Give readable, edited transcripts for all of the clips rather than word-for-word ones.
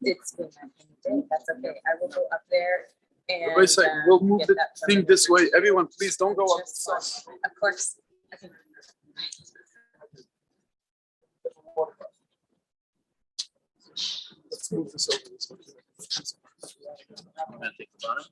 It's been my day. That's okay. I will go up there and we'll move the thing this way. Everyone, please don't go up. Of course. Okay. Let's move this over this way. I'm gonna take the bottom.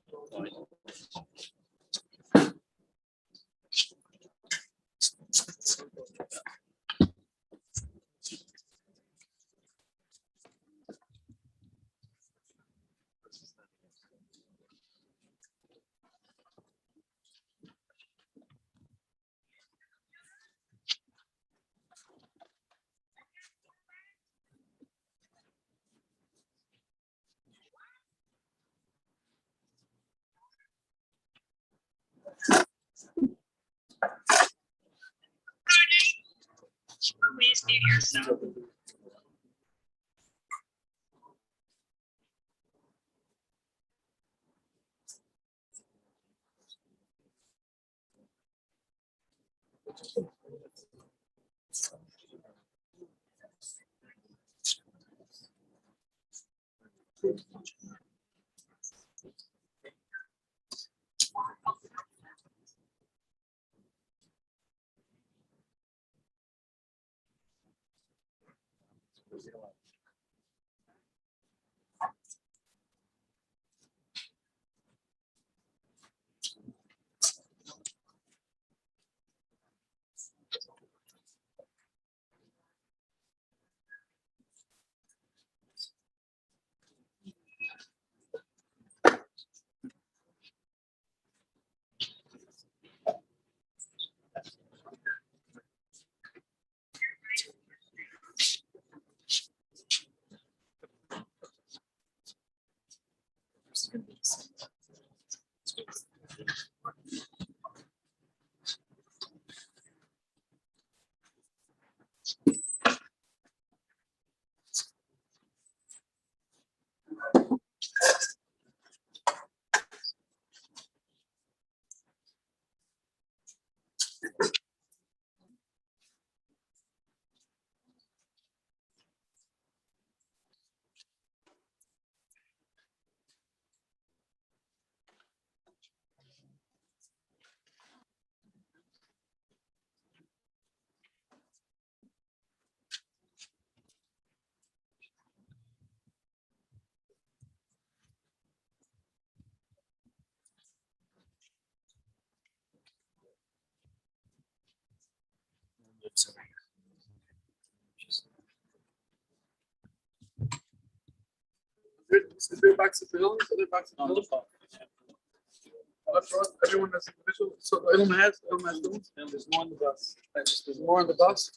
Please mute yourself. Is there box of pillows? Are there box of pillows? Everyone has individual. So Ilum has those. And there's more on the bus. There's more on the bus.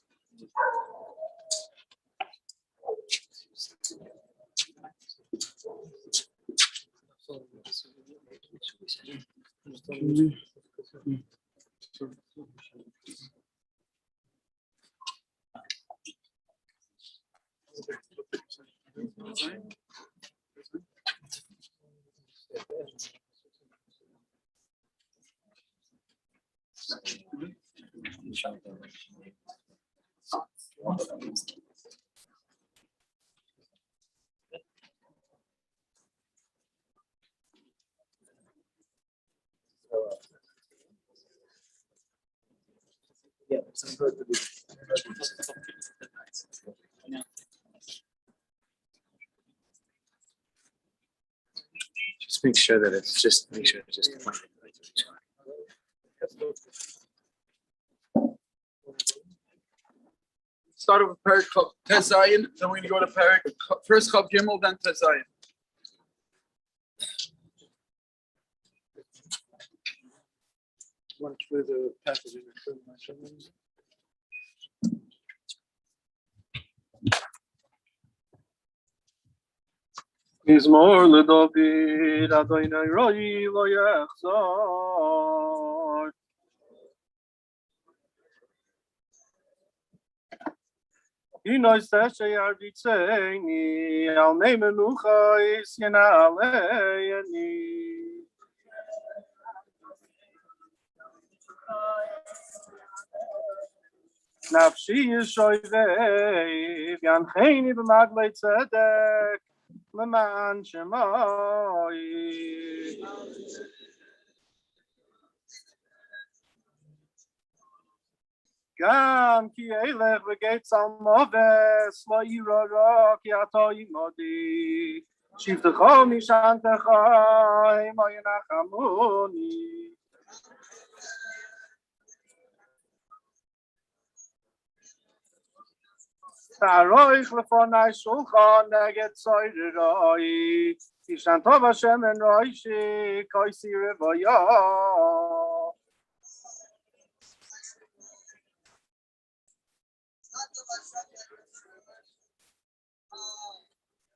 Yeah, some good. Just make sure that it's just compliant. Start with Perik Tezayin, then we're going to go to Perik, first Chav Gimel, then Tezayin. Want to put the passage in the Mizmor leDavid Adonai roi lo yachzor. Inoy seshe yarbitzeni al nei menucha is yenaleyeni. נפשי ישויב ינחני במגלי צדק למען שמוי גם כי ילך בגיא צלמובס לא ירא רע כי אתה עמדי שבטך משענתך המה ינחמוני תערוך לפני שולחן נגד צורריי תשענתו בשמן ראשי כויסי רוויה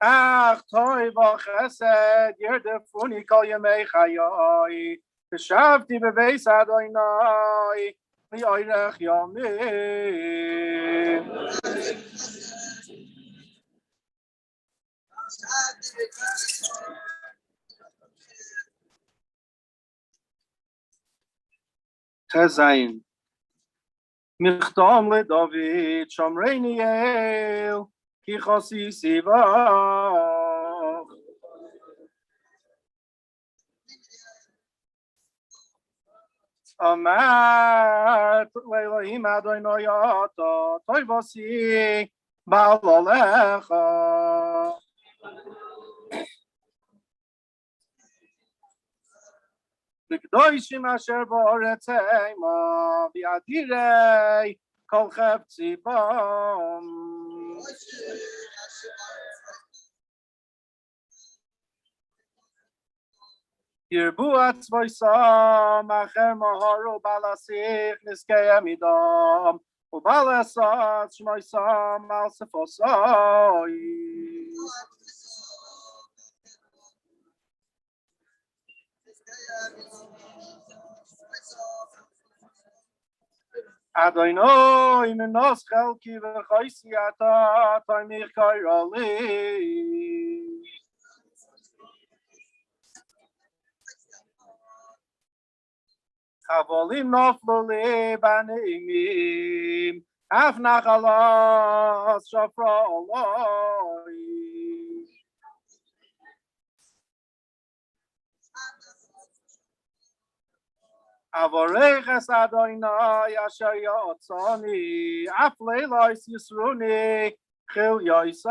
אך טוב וחסד ירדפוני כל ימי חיי ושבתי בבית אדוני לאורך ימים תזיין מכתום לדוד שומרני אל כי חוסי סיבך אמרת לאלוהים אדוני אתה טוב עשי בעל עליך בקדושים אשר בארץ המה ואדירי כל חפצי בם ירבו עצמויסם אחר מהרו בלסיך נזקי עמידם ובלסת שמויסם על ספוסי אדוני מנוס חלקי וחויסי אתה תמיך קרא לי חבולים נפלו לי בנעימים אף נחלת שפרה עלי אבורך אדוני אשר יעצני אף לילות יסרוני חיל יסי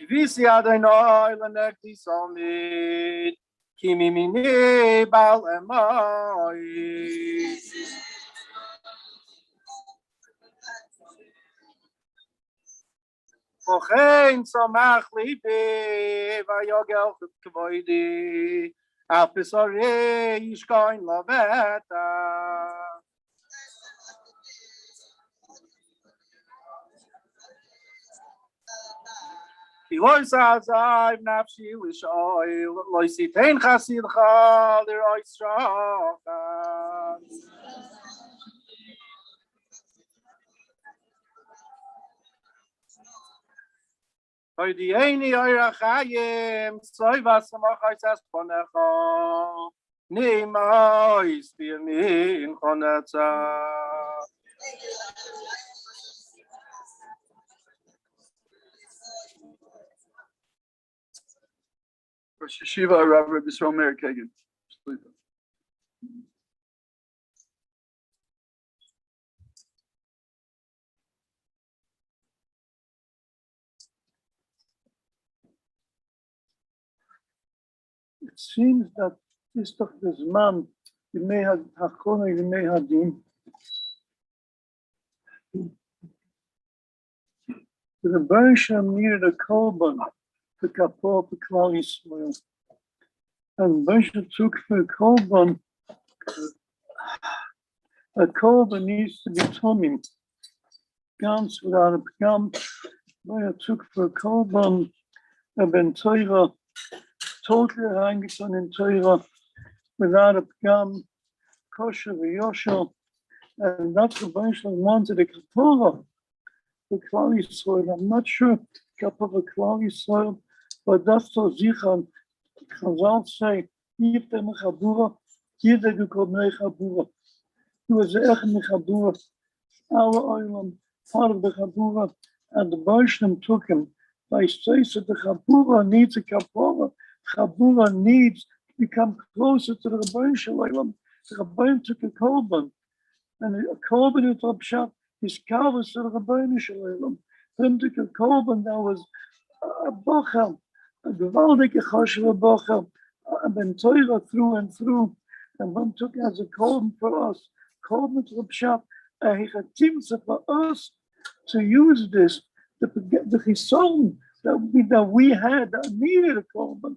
שיביסי אדוני לנגדי סלמית כי מימיני בעל אמי וכן צמח ליבי ויגל כבודי אף בשרי ישכון לבטח כי לא יעזב נפשי לשאול לא יסיתן חסידך לרוע יצרך הודיעני אור החיים צוי ושמח אספונך נעמוס בימין חונצה Rosh Yeshiva, Rabbi Yisrael Meir Kagan. It seems that this toch the Zman, Yemei HaChona, Yemei Hadin, the Rebbe Shem needed a korban to kapot the Klal Yisrael. And Rebbe Shem took for a korban needs to be tummy. Ganz without a pgam, Rebbe took for a korban, a ben Torah, totally reingezogen in Torah, without a pgam, kosher v'yosher, and that's the Rebbe Shem wanted a kapora. The Klal Yisrael. I'm not sure Kappa the Klal Yisrael, but that's so Zichan Chazal say, Yifte Mechabura, Yidde gekom Mechabura. He was echt Mechabura, our oilam, part of the Chabura, and the Baishlam took him. By says that the Chabura needs a Kapora. Chabura needs to become closer to the Rabban Shalom. The Rabban took a Korban, and a Korban in Topshat is Kavas to the Rabban Shalom. Then took a Korban that was a Bochel, a gewaldige Choshev Bochel, a Ben Torah through and through, and one took as a Korban for us, Korban to Topshat, a Hechatimsa for us to use this, the Chison that we had that needed a Korban.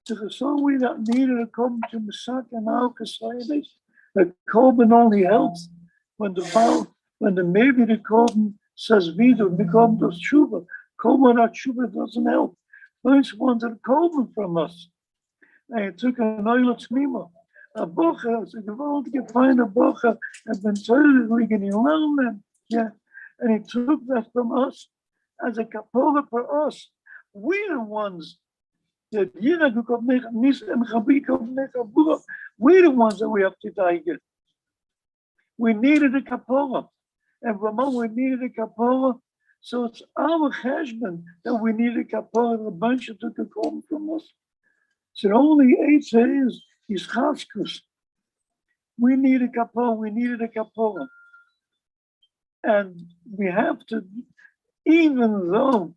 The Chison we that needed a Korban to Masak and our Kasaydes. The Korban only helps when the maybe the Korban says Vidu, the Korban does Tshuva. Korban at Tshuva doesn't help. First wanted a Korban from us. And he took an oil of Tmima. A bocha, so the world could find a bocha and been totally getting along them. Yeah. And he took that from us as a kapora for us. We're the ones that we're the ones that we have to die again. We needed a kapora. And Ramon, we needed a kapora. So it's our cheshbon that we needed a kapora. A bunch of took a korban from us. So the only answer is chaskus. We need a kapora, we needed a kapora. And we have to, even though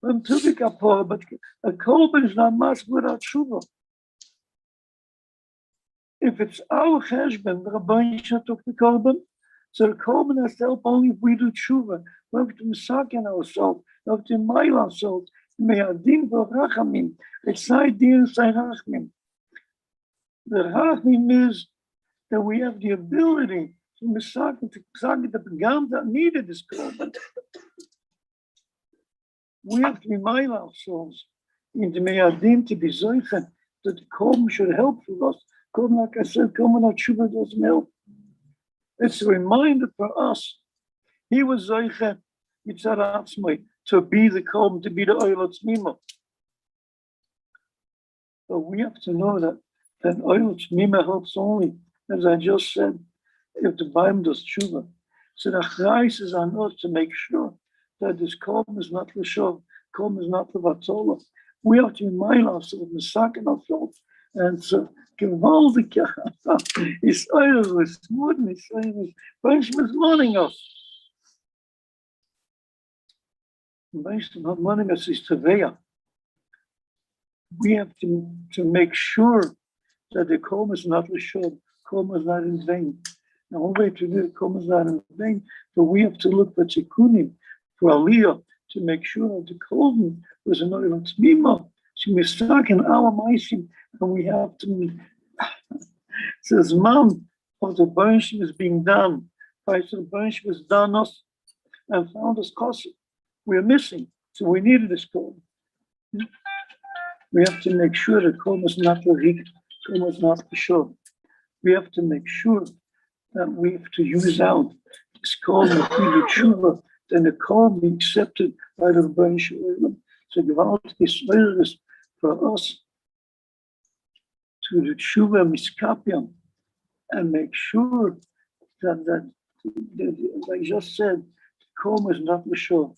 I'm to the kapora, but a korban is not much without tshuva. If it's our cheshbon, the Rabban took the korban, so the korban has to help only if we do tshuva. We have to misaken ourselves, we have to mile ourselves. Me'adin v'rachamim. It's not din rachmim. The rachmim is that we have the ability to misaken the pagam that needed this korban. We have to remind ourselves in the me'adin to be zoichen that the korban should help for us. Korban, like I said, korban at tshuva doesn't help. It's a reminder for us. He was zoichen yitzharatzmai, to be the korban, to be the oil of Tzmima. But we have to know that oil of Tzmima helps only, as I just said, if the Bible does tshuva. So the Christ is on us to make sure that this korban is not l'shov, korban is not l'vatzola. We have to remind ourselves, misaken ourselves, and so gewaldig is oil, is wooden, is oil, is warning us. Based on money us is teveya. We have to make sure that the korban is not l'shov, korban is not in vain. The whole way to do the korban is not in vain, but we have to look for tikkunim, for aliyah, to make sure that the korban was an oil of tzmima. So we're stuck in our meisim, and we have to. Says, "Mom, of the banshee is being done. The banshee was done us and found us kosim. We're missing, so we needed this korban. We have to make sure the korban is not l'rik, korban is not l'shov. We have to make sure that we have to use out this korban to the tshuva, then the korban be accepted by the Rebbeinu Shalom. So gewaltig is for us to the tshuva miskapyam and make sure that as I just said, the korban is not l'shov.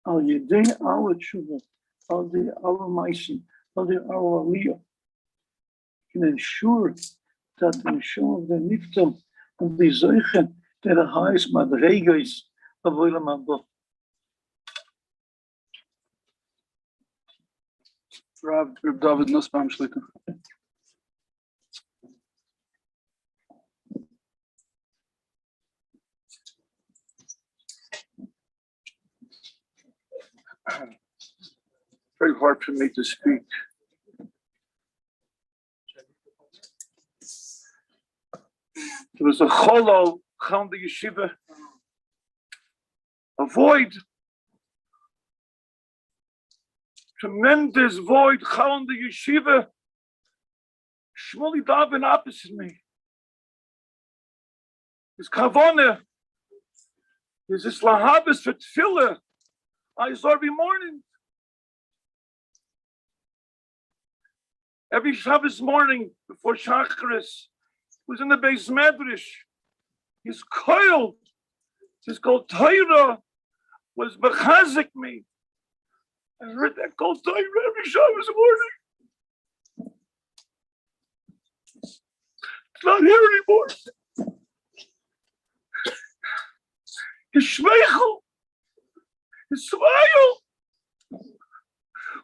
Al yedei our tshuva, al the our meisim, al the our aliyah, can ensure that the neshama of the niftam of the zoichen, that the highest madregas of olam haba. Rav David Nussbaum Shlitter. Very hard for me to speak. There was a cholol on the yeshiva, a void, tremendous void on the yeshiva. Shmuel Davin opposite me. His kavona, his islahabis for tefillah. I saw every morning. Every Shabbos morning before Shacharis, was in the base medrash. His coil, his kol Torah, was bechazik me. I heard that kol Torah every Shabbos morning. It's not here anymore. His shmeichel, his smile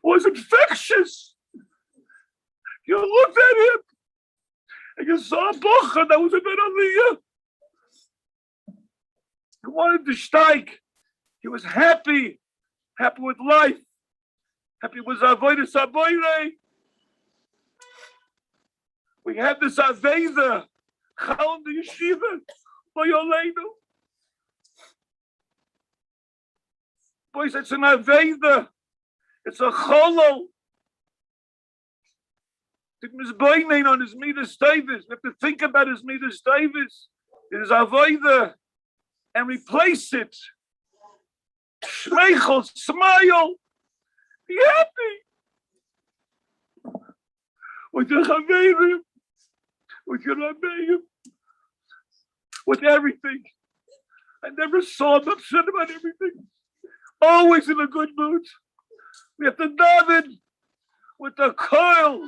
was infectious. You looked at him and you saw a bocha that was a bit aliyah. He wanted to steig. He was happy with life, happy with avodas haboirei. We had this aveda, chal in the yeshiva, loyoleinu. Boys, it's an aveda. It's a cholol. Mizboinen on his midas davis. We have to think about his midas davis. It is avoida, and replace it. Shmeichel, smile, be happy. With your chaverim, with your rabbeim, with everything. I never saw him upset about everything. Always in a good mood. We have to daven with the coil,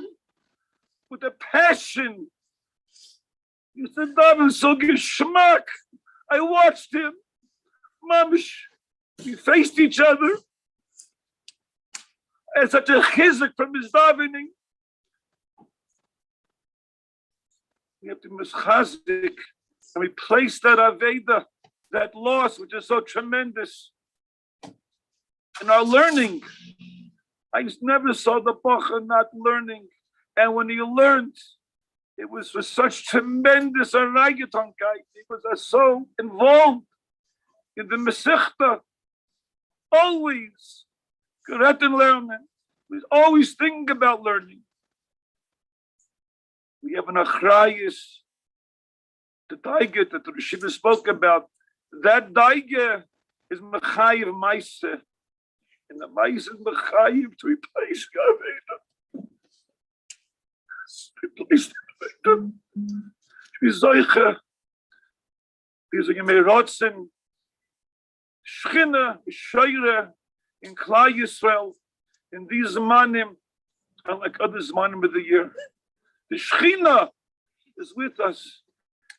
with the passion. You said daven so geschmack. I watched him. Mamish. We faced each other. And such a chizuk from his davening. We have to mischazik and replace that aveda, that loss, which is so tremendous. In our learning, I just never saw the bacha not learning. And when he learned, it was for such tremendous aragetonkeit. He was so involved in the Masechta. Always. Geretten lernen. He's always thinking about learning. We have an achrayus, the daige that the Rishiva spoke about. That daige is mechayiv maise. And the maise is mechayiv to replace Gaveda. Replace Gaveda. To be zoiche. These are gemerotzen. Schchina, Sheire, in Klal Yisrael, in these zmanim, unlike other zmanim of the year. The Shechina is with us.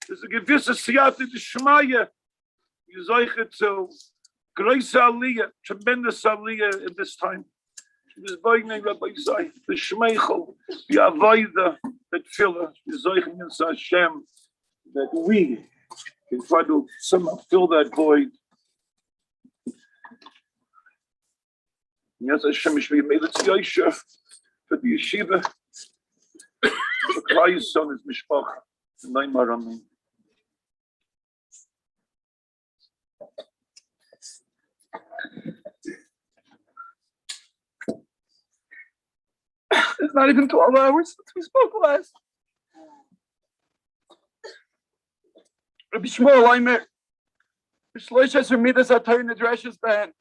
There's a gewisse siyata d'shmaya. You zeiche to grace aliyah, tremendous aliyah in this time. This beginning, Rabbi Zay, the shmeichel, the avoida, that filler, the zeiche in Hashem, that we can try to somehow fill that void. Yes, Hashem is being made. It's Yosha for the yeshiva. The Christ's son is Mishpach. The name Amen. It's not even 12 hours since we spoke last. Rabbi Shmuel, Aimer. Shloishes Midas Atar Nedrash's band.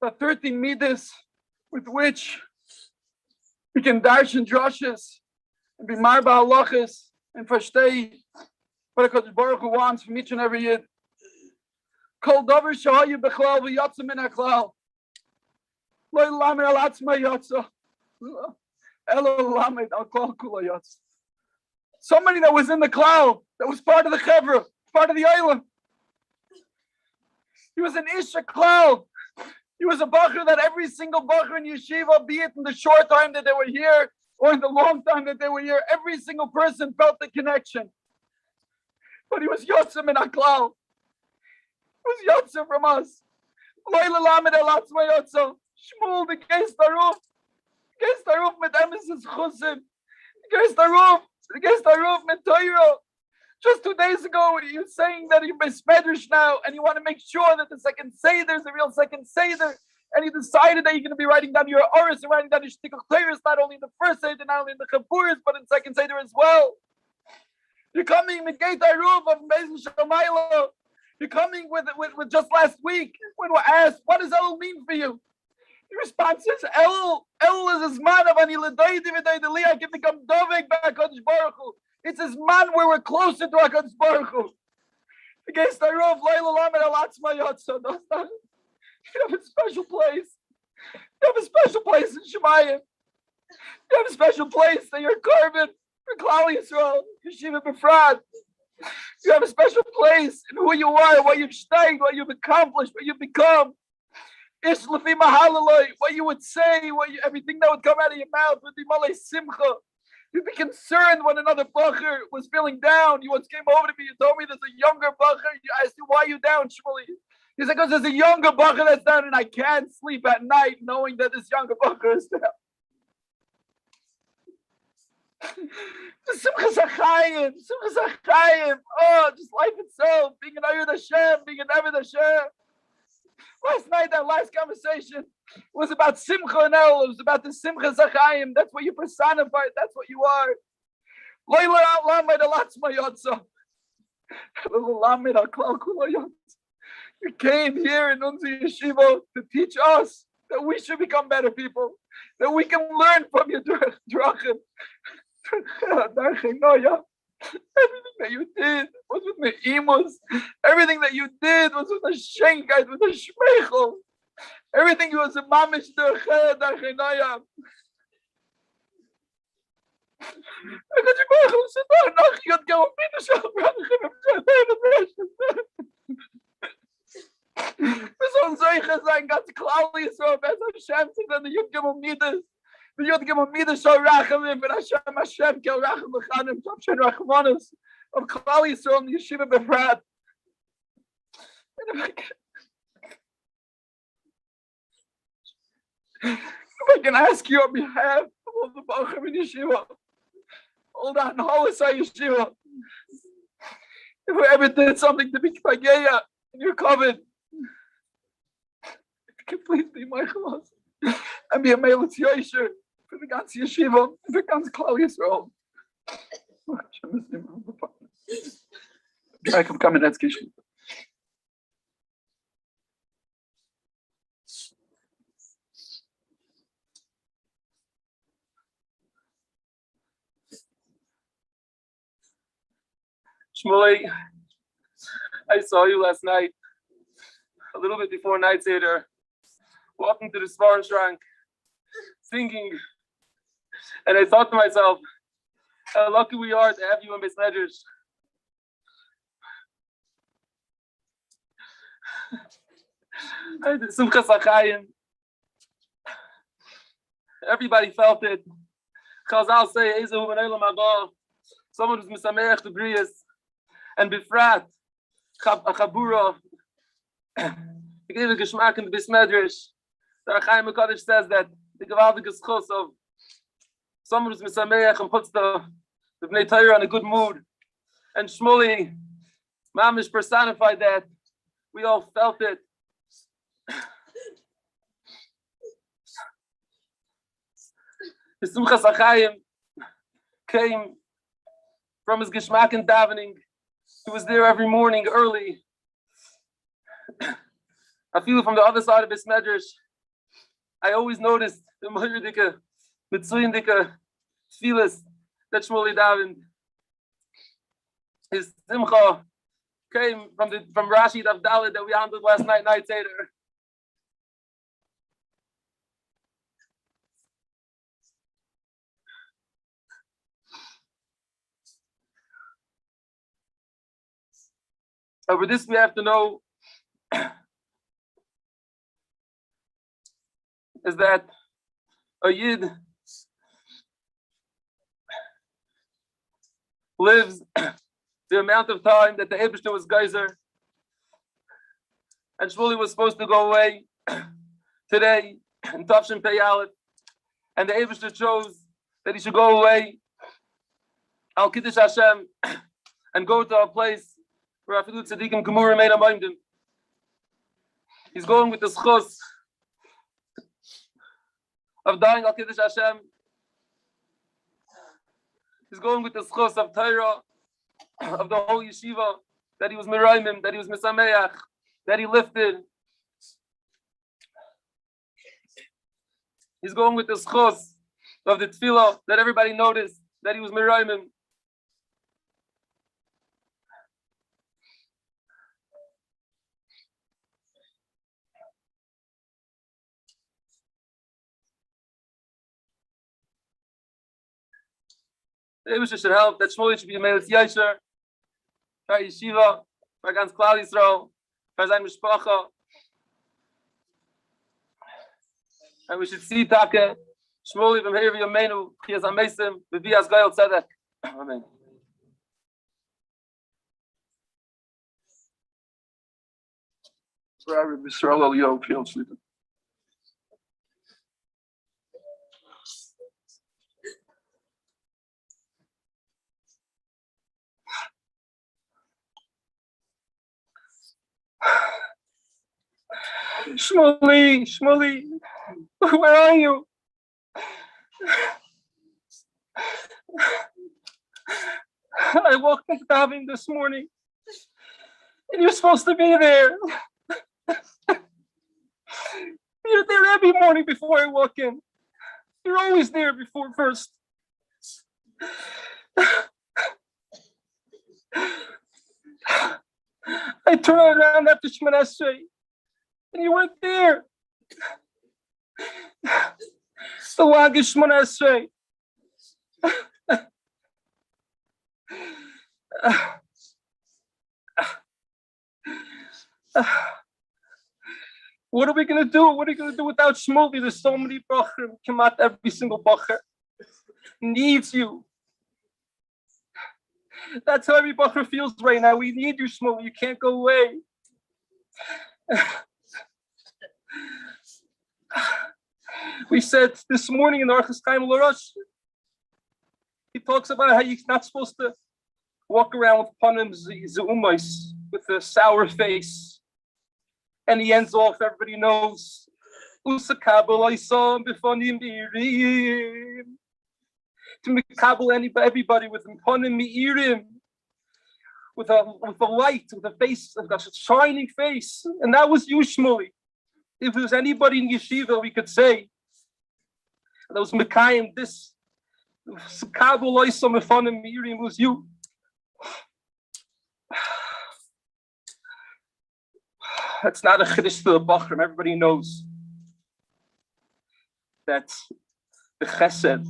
The 13 midas with which we can darshan drushes and be marba halachas and versteh what HaKadosh Baruch Hu wants from each and every yid. Kol davar shahayu bechlal v'yatsa min ha'klal. Lo yelamed al atzma yatsa. Elo yelamed al klal kula yatsa. Somebody that was in the cloud, that was part of the chevra, part of the island. He was an Isha cloud. He was a bacher that every single bacher in yeshiva, be it in the short time that they were here or in the long time that they were here, every single person felt the connection. But he was Yotzim in Aklal. He was Yotzim from us. Shmuel, the Geist Aruf mit Emesis Chusim. The Geist Aruf mit Torah. Just 2 days ago, you're saying that you're Medrash now, and you want to make sure that the second Seder is the real second Seder, and you decided that you're going to be writing down your Oris and writing down your Shtikach Torahs, not only in the first Seder, not only in the Chapuris, but in second Seder as well. You're coming with Geit Aruv of Mezin Shamaylo. You're coming with just last week when we asked, what does Elul mean for you? The response is, El is his man of Ani L'Doidi V'Doidi Li. I can become Doveg by HaKadosh Baruch Hu. It's his man where we're closer to HaKadosh Baruch Hu. Against the Rov, Leila Lamed Alatzma Yotza. You have a special place. You have a special place in Shemayim. You have a special place that you're carving for Klal Yisrael, Yeshiva Befrat. You have a special place in who you are, what you've studied, what you've accomplished, what you've become. Ish Lefi Mahalaloi, what you would say, everything that would come out of your mouth would be Malay Simcha. You'd be concerned when another bacher was feeling down. You once came over to me and told me there's a younger bacher. I asked you, why are you down, Shmuel? He said, because there's a younger bacher that's down and I can't sleep at night knowing that this younger bacher is down. Simchas HaChaim, oh, just life itself, being an Ayud Hashem, being an Eved Hashem. Last night, that last conversation was about Simcha and El. It was about the Simchas HaChaim. That's what you personified. That's what you are. Leila Lamed Alatzma Yotza. Lamed Aklal Kula Yotza. You came here in Unzi Yeshiva to teach us that we should become better people, that we can learn from your drachim. Everything that you did was with the imus. Everything that you did was with the shenkheit, with the shmeichel. Everything was a mamish dercheh darchenoya. Wir sollen solche sein, ganz Klal Yisrael, besser Hashem sind, wenn die Yud Gimel Midas. The Yud Gimel Midas shall rachamim, but Hashem kel racham l'chanim, Tov Shen Rachmanos, of Klal Yisrael and Yeshiva Befrat. If I can ask you on behalf of all the Bachim in Yeshiva, hold on, Holisai Yeshiva, if we ever did something to be Pageya in your covenant, can please be my chalas and be a Melitz Yosher for the Gans Yeshiva and for Gans Klal Yisrael. I can come in that's Yeshiva. Shmuel, I saw you last night, a little bit before night Seder, walking to the Svarim shrine, singing, and I thought to myself, how lucky we are to have you in Beis Medrash. Simchas HaChaim. Everybody felt it. Chazal say, Ezehu ben Elam Haba, someone who's misameach the Brias, and Bifrat, a Chabura, he gave a Geschmack in the Beis Medrash. The Chaim HaKadosh says that the gewaltige schos of someone who's misameach and puts the Bnei Torah in a good mood. And Shmuley, Mamish personified that. We all felt it. The Simchas HaChaim came from his Geschmack in davening. He was there every morning early. I feel from the other side of Beis Medrash, I always noticed the Mohirdike, Mitzuyindike, Tfilas that Shmuel davened. His Simcha came from Rashi Daf Dalet that we handled last night Seder. Over this we have to know is that a Yid lives the amount of time that the Eibishter was geyser, and Shmuley was supposed to go away today in Tavshin Pei Aleph, and the Eibishter chose that he should go away Al Kiddush Hashem and go to a place where Afilu Tzadikim Gemura made a moimdim. He's going with the schos of dying Al Kiddush Hashem. He's going with the schos of Torah, of the whole yeshiva, that he was miraymim, that he was misameach, that he lifted. He's going with the schos of the tefillah that everybody noticed that he was meraymim. It was just should help that Shmuel should be a Melis Yasher, for Yeshiva, for ganz Klal Yisrael, for sein Mishpacha. And we should see Taka, Shmuel even here Yomenu, he has Amesim, Vivias Gayel Tzedek. Amen. Rabbi Yisrael Eliyahu Field sleeping. Shmuley, where are you? I walked into Davin this morning, and you're supposed to be there. You're there every morning before I walk in. You're always there before first. I turned around after Shemon Esrei, and you weren't there. The lag is Shemon Esrei. What are we going to do? What are you going to do without Shmuel? There's so many bacher. Come out, every single bacher needs you. That's how every bacher feels right now. We need you, Shmuel. You can't go away. We said this morning in the Archas Chaim L'Rosh, he talks about how you're not supposed to walk around with panim ze'umais, with a sour face. And he ends off, everybody knows, Usakabel Isam Bifanim Irim. To Mikabel everybody with panim Irim, with a light, with a face, a shining face. And that was you, Shmuley. If there was anybody in Yeshiva, we could say that was Mekayim, this Kabul Isam Bifanim Irim was you. That's not a chiddush to the Bachram. Everybody knows that the chesed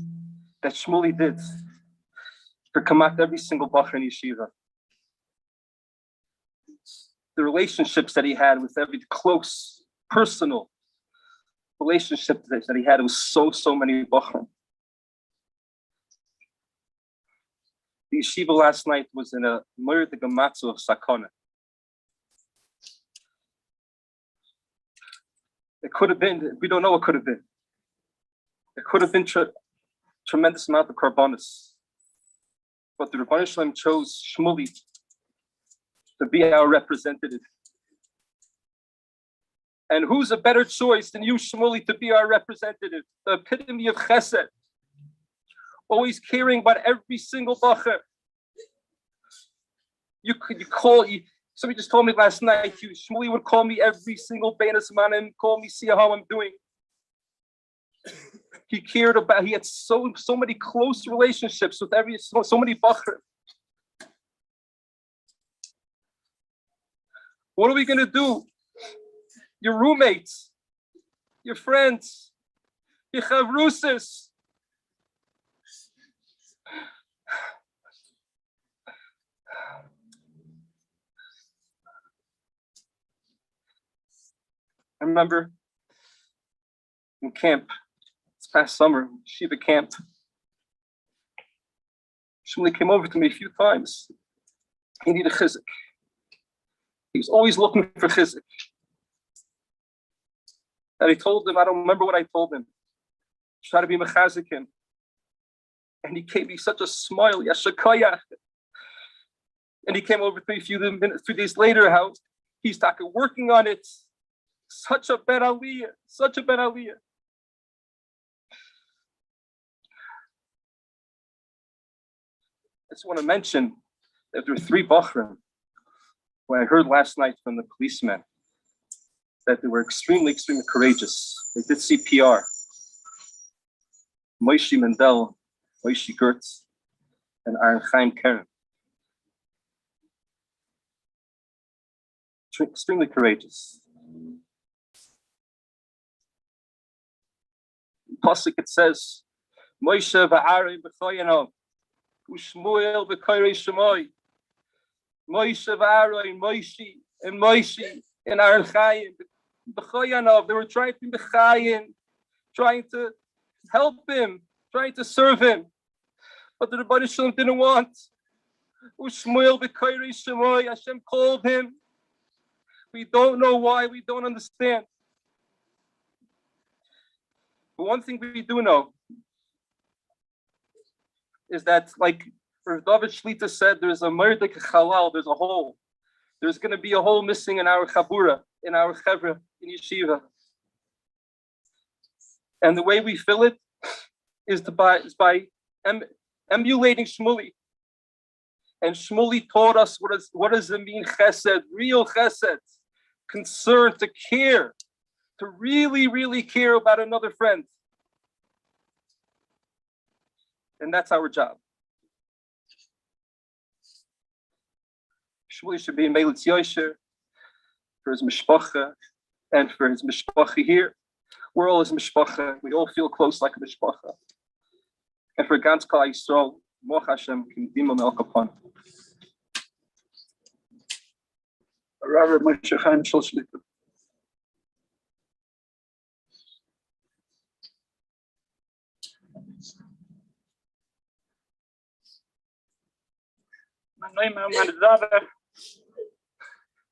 that Shmuley did for Kamat every single Bachar in Yeshiva. The relationships that he had with every close, personal relationship that he had with so many Bachram. The Yeshiva last night was in a Murd the Gamatzu of Sakana. It could have been, we don't know what could have been. It could have been tremendous amount of korbanos. But the Rebbeinu Shalom chose Shmuley to be our representative. And who's a better choice than you, Shmuley, to be our representative? The epitome of chesed. Always caring about every single bacher. Somebody just told me last night, Shmuley would call me every single Beinas Manim, call me, see how I'm doing. He cared about, he had so many close relationships with so many bacher. What are we going to do? Your roommates, your friends, your chavrusis. I remember in camp, this past summer, Shiva camp, Shmuley came over to me a few times. He needed chizik. He was always looking for chizik. And I told him, I don't remember what I told him. Try to be mechazik him. And he gave me such a smile, yashakaya. And he came over to me a few days later, how he's working on it. Such a ben aliyah, such a ben aliyah. I just want to mention that there were 3 Bachrim who I heard last night from the policemen that they were extremely, extremely courageous. They did CPR. Moshe Mendel, Moshe Gertz, and Aaron Chaim Keren. Extremely courageous. In Pasuk it says, Moshe v'Aaron b'choyanov, u'Shmuel b'koyrei Shemoi. Moshe v'Aaron, Moshe and Aaron Chaim b'choyanov. They were trying to be Chaim, trying to help him, trying to serve him. But the Rebbeinu Shalom didn't want. U'Shmuel b'koyrei Shemoi. Hashem called him. We don't know why, we don't understand. But one thing we do know is that, like Rav David Shlita said, there's a murdik halal, there's a hole. There's going to be a hole missing in our chabura, in our chevra, in yeshiva. And the way we fill it is by emulating Shmuli. And Shmuli taught us what does it mean chesed, real chesed, concern, to care, to really, really care about another friend. And that's our job. Shmuli should be in Meilitz Yosher for his mishpacha and for his mishpacha here. We're all his mishpacha. We all feel close like a mishpacha. And for Gans Kal Yisrael, Moch Hashem Kimdima Mel Kapon. Rabbi Moshe Chaim Shlita.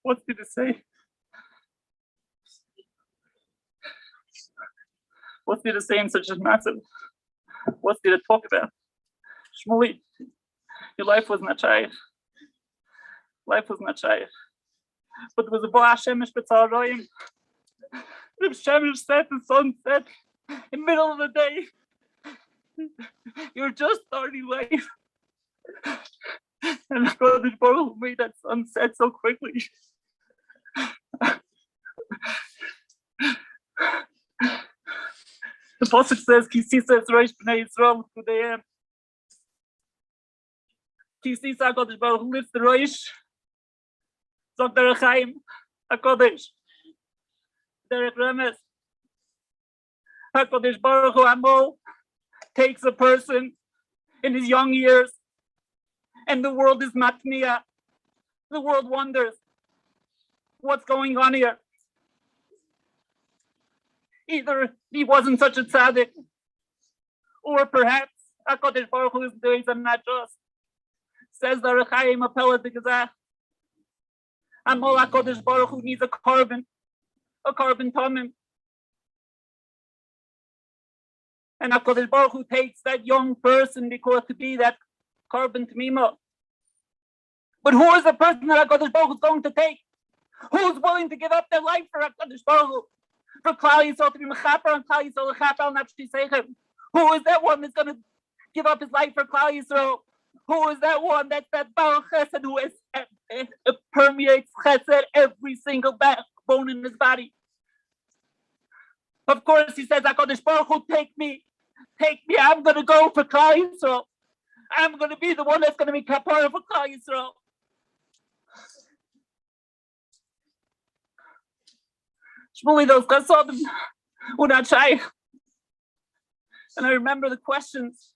What did it say? What did it say in such a massive? What did it talk about? Shmuli, your life was not shy. Life was not shy. But it was a Boa Shemesh B'Tzaroyim. The Shemesh set, the sun set in the middle of the day. You're just starting life. And the Brother Baruch made that sun set so quickly. The Pasuk says, Kisisa es Rosh B'nai Yisrael Kudeyem. Kisisa HaKadosh Baruch Hu lifts the Rosh. Sagt der Chaim HaKadosh. Derech Remes. HaKadosh Baruch Hu Amol takes a person in his young years, and the world is matniya. The world wonders what's going on here. Either he wasn't such a tzaddik, or perhaps HaKadosh Baruch Hu is doing some not just. Says the Rechaim Apella de Gazah. Amol HaKadosh Baruch Hu needs a carbon tamim. And HaKadosh Baruch Hu takes that young person because to be that carbon tamima. But who is the person that HaKadosh Baruch Hu is going to take? Who's willing to give up their life for HaKadosh Baruch Hu? For Klal Yisrael to be mechaper and Klal Yisrael lechaper al nafshi seichem. Who is that one that's going to give up his life for Klal Yisrael? Who is that one? That's that Baal Chesed who is, permeates Chesed every single backbone in his body. Of course, he says, HaKadosh Baruch Hu, take me. I'm going to go for Klal Yisrael. I'm going to be the one that's going to be kapara for Klal Yisrael. Shmuli, those chasodim were not shy. And I remember the questions.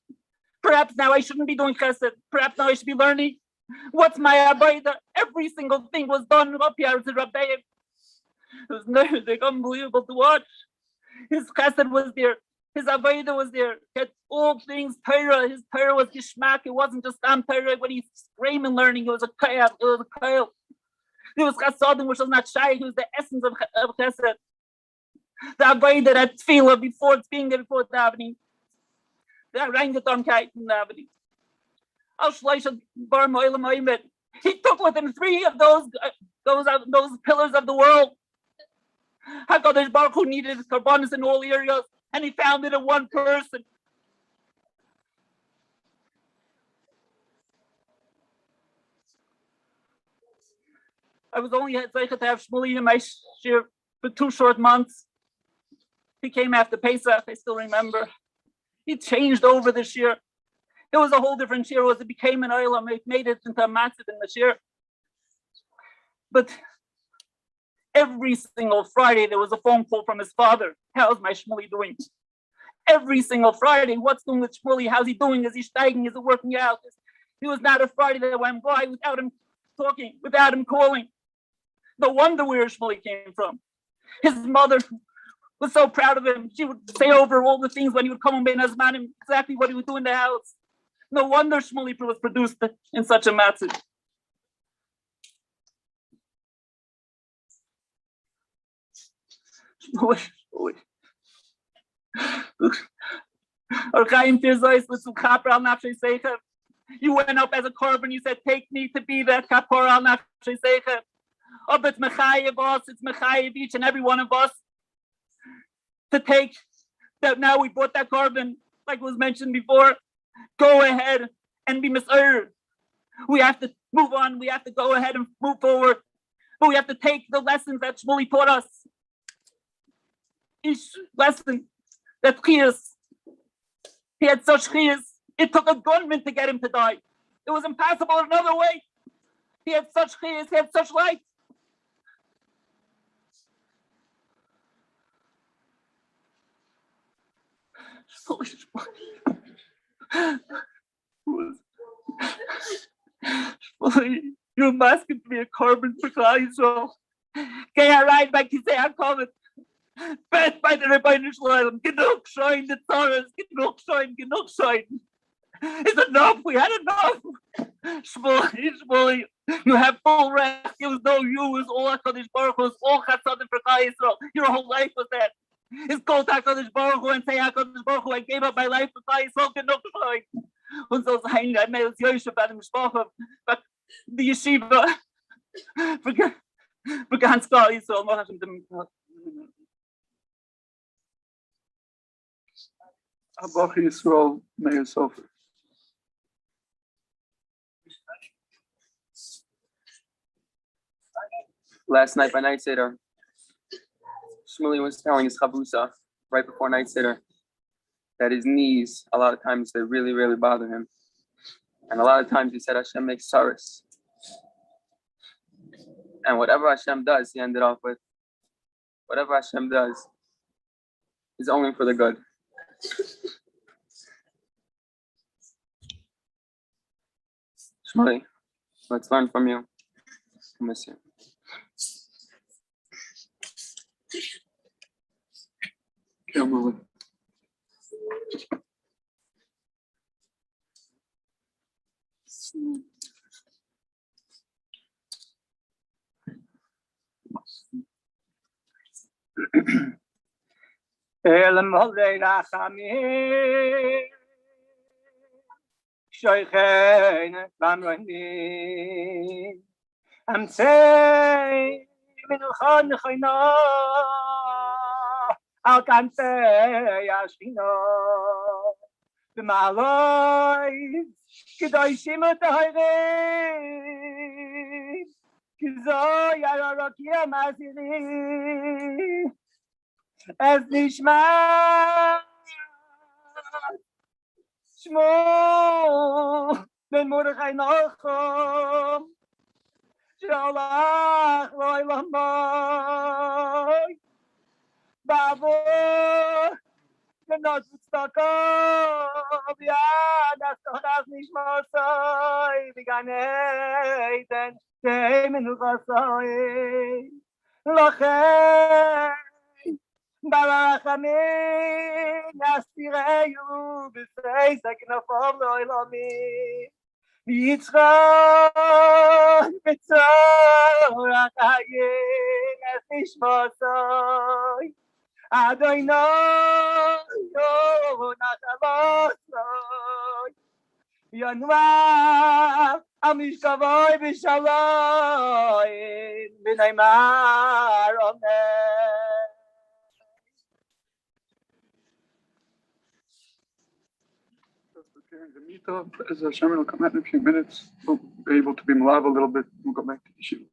Perhaps now I shouldn't be doing chesed. Perhaps now I should be learning. What's my avodah? Every single thing was done up here to Rabbeim. It was like unbelievable to watch. His chesed was there. His avodah was there. He had all things Torah. His Torah was gishmak. It wasn't just Torah when he's screaming learning. It was a kayal. It was a kayal. It was chasodim, which was not shy. It was the essence of chesed. The avodah, that tefillah before it's being there, before davening. The reingetonkeit in davening. Al shleisha bar mo'ilam oimet. He took within 3 of those pillars of the world. HaKadosh Baruch Hu needed korbanos in all areas, and he found it in one person. I was only zeicha to have Shmuli in my shir for 2 short months. He came after Pesach, I still remember. He changed over this year. It was a whole different year. It became an oilam. It made it into a matzah in this year. But every single Friday, there was a phone call from his father. How's my Shmuel doing? Every single Friday, what's going with Shmuel? How's he doing? Is he steiging? Is it working out? He was not a Friday that went by without him talking, without him calling. No wonder where Shmuel came from. His mother was so proud of him. She would say over all the things when he would come home and Azmanim, exactly what he would do in the house. No wonder Shmuel was produced in such a matzah. You went up as a korban. You said, "Take me to be that kapor al nafshei seichem." Oh, but it's mechayev us. It's mechayev each and every one of us to take that. Now we brought that korban, like was mentioned before. Go ahead and be misheard. We have to move on. We have to go ahead and move forward. But we have to take the lessons that Shmuel taught us. Each lesson that chiyas. He had such chiyas. It took a gunman to get him to die. It was impossible another way. He had such chiyas. He had such light. You're asking to be a korban for Klal Yisrael. Can I ride back to say I call it? Bet by the Rebbeinu Shalom. Genug shine the Taurus. Genug shine. It's enough. We had enough. Shmuel, you have full rest. It was no you. It was all HaKadosh Baruch Hu. It was all Chassadim for Klal Yisrael. Your whole life was that. It's called HaKadosh Baruch Hu and say HaKadosh Baruch Hu. I gave up my life for Klal Yisrael. Genug shine. Und so sein, I made it Yosef at him Shpocha, but the yeshiva for ganz Klal Yisrael. Noch Hashem dem Abach Yisrael Meir Sofer. Last night by night seder, Shmuel was telling his chavusa right before night seder that his knees, a lot of times, they really, really bother him. And a lot of times he said Hashem makes tzaros. And whatever Hashem does, he ended off with, whatever Hashem does is only for the good. Shmuel, let's learn from you. I miss you. Kamala. Elam holei rachamim, shoychein b'amronim, amsei minuchon choyno, al kanfei ashkino, b'maloi kedoshim u'tohirim, kizoy arorokia maziri. Es nishma Shmuel ben Mordechai Nachum shalach lo'olam ha'olam ba'avo benot tzedakah b'yad as'odas nishmosai b'gan Eden tei menuchasai lachem Barachamim Yasireyu b'seis ha'knafov lo'olamim Yitzchak b'tzorach hayim es nishmosoi Adonai nachalosoi Yanua amishkavoi b'shalom b'neimar omer. Preparing the meetup. As Hashem will come out in a few minutes, we'll be able to be malav a little bit. We'll go back to the yeshiva.